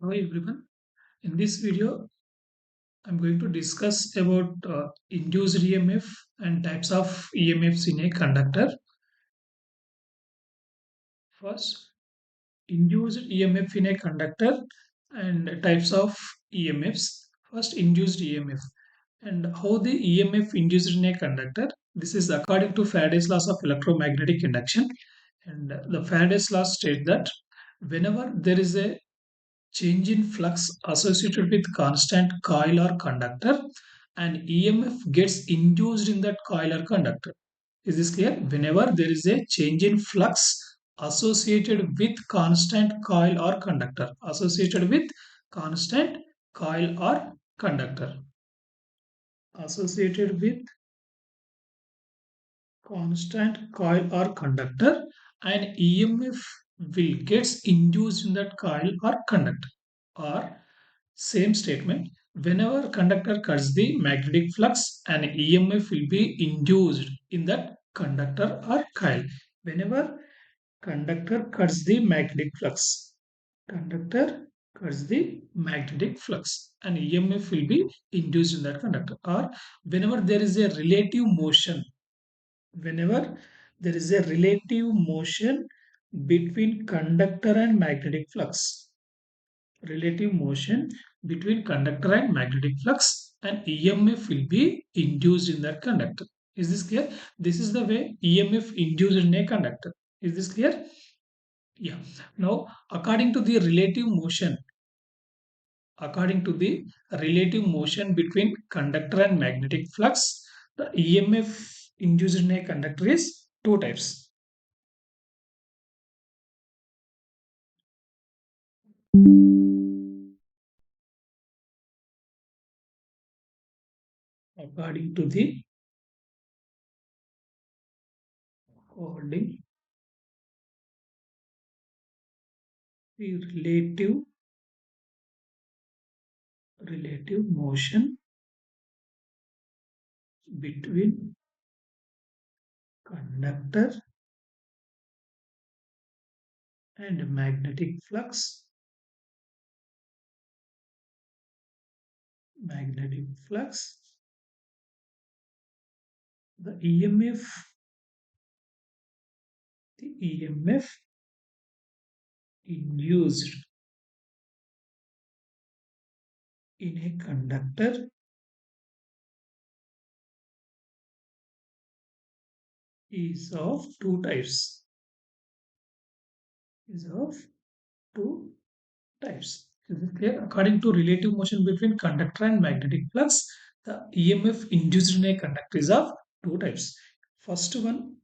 Hello everyone. In this video, I'm going to discuss about induced EMF and types of EMFs in a conductor. First, induced EMF in a conductor and types of EMFs. First, induced EMF and how the EMF induced in a conductor. This is according to Faraday's laws of electromagnetic induction. And the Faraday's law states that whenever there is a change in flux associated with constant coil or conductor, and EMF gets induced in that coil or conductor. Is this clear? Whenever there is a change in flux associated with constant coil or conductor, associated with constant coil or conductor, associated with constant coil or conductor, and EMF will gets induced in that coil or conductor. Or same statement, whenever conductor cuts the magnetic flux, an EMF will be induced in that conductor or coil. Whenever conductor cuts the magnetic flux, conductor cuts the magnetic flux, an EMF will be induced in that conductor. Or whenever there is a relative motion, whenever there is a relative motion between conductor and magnetic flux, relative motion between conductor and magnetic flux, and EMF will be induced in that conductor. Is this clear? This is the way EMF induced in a conductor. Is this clear? Yeah. Now, according to the relative motion between conductor and magnetic flux, the EMF induced in a conductor is two types. According to according the relative motion between conductor and magnetic flux, the EMF induced in a conductor is of two types. Is of two types. Is it clear? According to relative motion between conductor and magnetic flux, the EMF induced in a conductor is of two types. First one,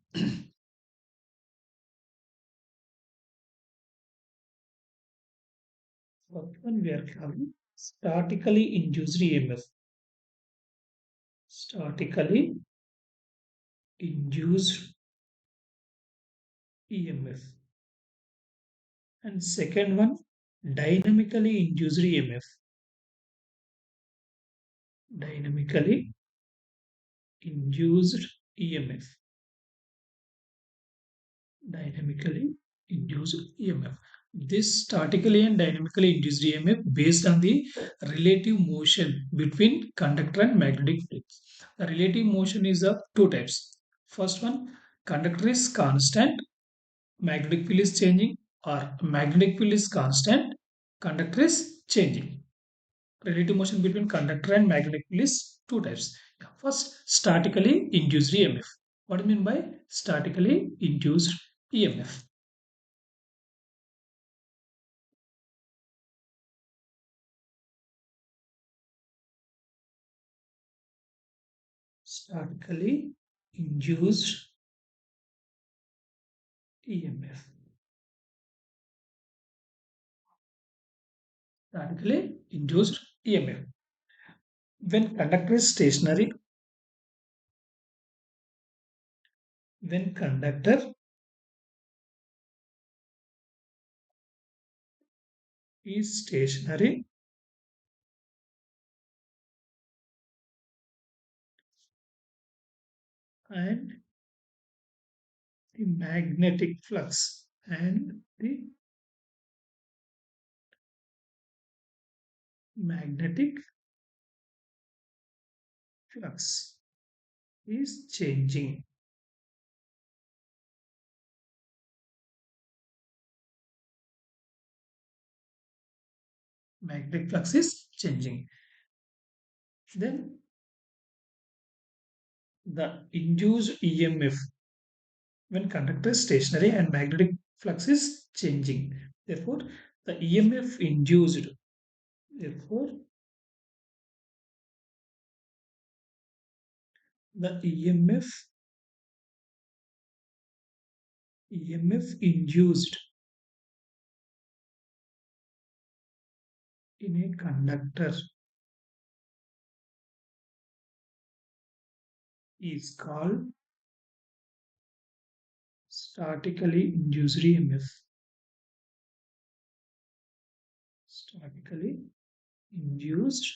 first one we are calling statically induced EMF. Statically induced EMF. And second one, dynamically induced EMF. Dynamically induced EMF. Dynamically induced EMF. This statically and dynamically induced EMF based on the relative motion between conductor and magnetic field. The relative motion is of two types. First one, conductor is constant, magnetic field is changing, or magnetic field is constant, conductor is changing. Relative motion between conductor and magnetic field is two types. First, statically induced EMF. What do you mean by statically induced EMF? Statically induced EMF. Statically induced EMF. When conductor is stationary, when conductor is stationary, and the magnetic flux and the magnetic flux is changing. Magnetic flux is changing. Then the induced EMF when conductor is stationary and magnetic flux is changing. Therefore, the EMF induced. Therefore, the EMF induced in a conductor is called statically induced EMF. Statically induced,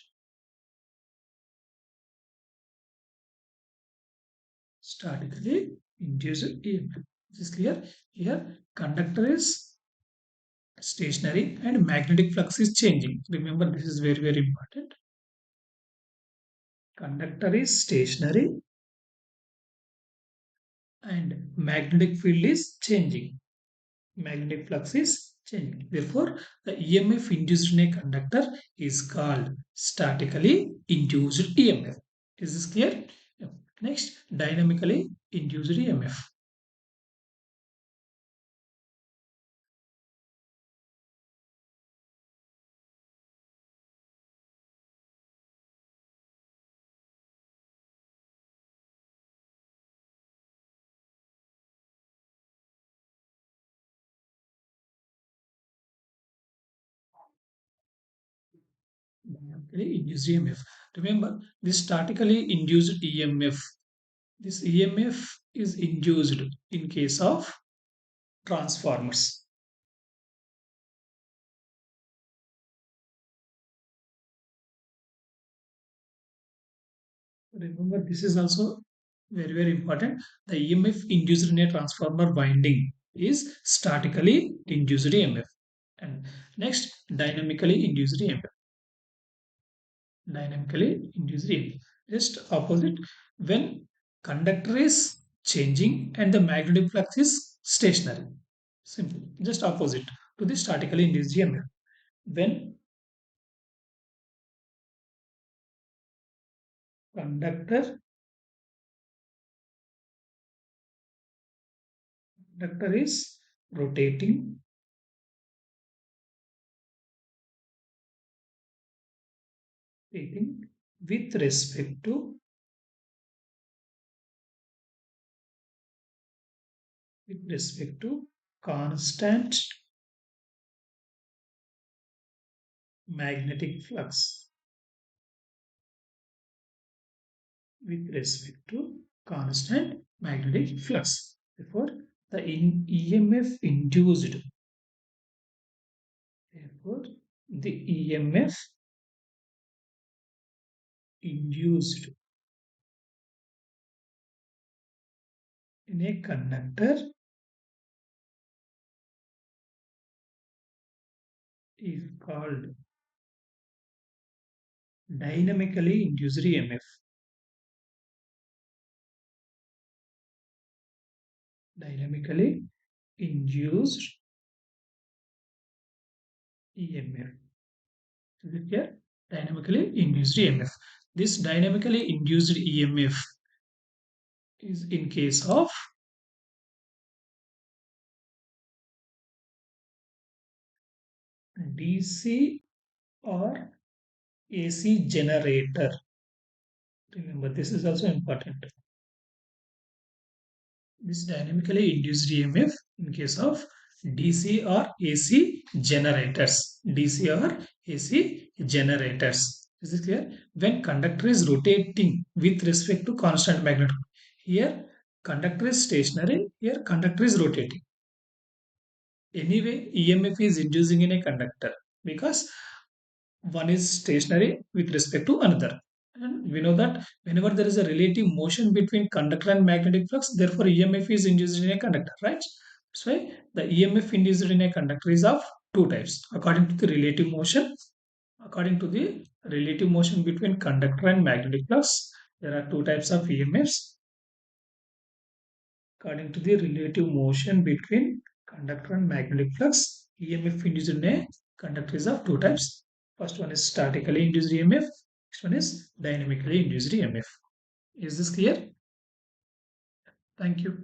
statically induced EMF. This is clear. Here, conductor is stationary and magnetic flux is changing. Remember, this is very, very important. Conductor is stationary and magnetic field is changing. Magnetic flux is changing. Therefore, the EMF induced in a conductor is called statically induced EMF. Is this clear? Yeah. Next, dynamically induced EMF. Dynamically induced EMF. Remember, this statically induced EMF. This EMF is induced in case of transformers. Remember, this is also very, very important. The EMF induced in a transformer winding is statically induced EMF. And next, dynamically induced EMF. Dynamically induced EMF. Just opposite, when conductor is changing and the magnetic flux is stationary. Simple. Just opposite to the statically induced EMF. When conductor conductor is rotating, rotating with respect to constant magnetic flux with respect to constant magnetic flux. Therefore, the EMF induced, therefore, the EMF induced in a conductor is called dynamically induced EMF. Dynamically induced EMF. Is it clear? Dynamically induced EMF. This dynamically induced EMF is in case of DC or AC generator. Remember, this is also important. This dynamically induced EMF in case of DC or AC generators. DC or AC generators. Is it clear? When conductor is rotating with respect to constant magnet. Here, conductor is stationary. Here, conductor is rotating. Anyway, EMF is inducing in a conductor because one is stationary with respect to another. And we know that whenever there is a relative motion between conductor and magnetic flux, therefore EMF is induced in a conductor, right? That's why the EMF induced in a conductor is of two types according to the relative motion. According to the relative motion between conductor and magnetic flux, there are two types of EMFs. According to the relative motion between conductor and magnetic flux, EMF induced in a conductor is of two types. First one is statically induced EMF, next one is dynamically induced EMF. Is this clear? Thank you.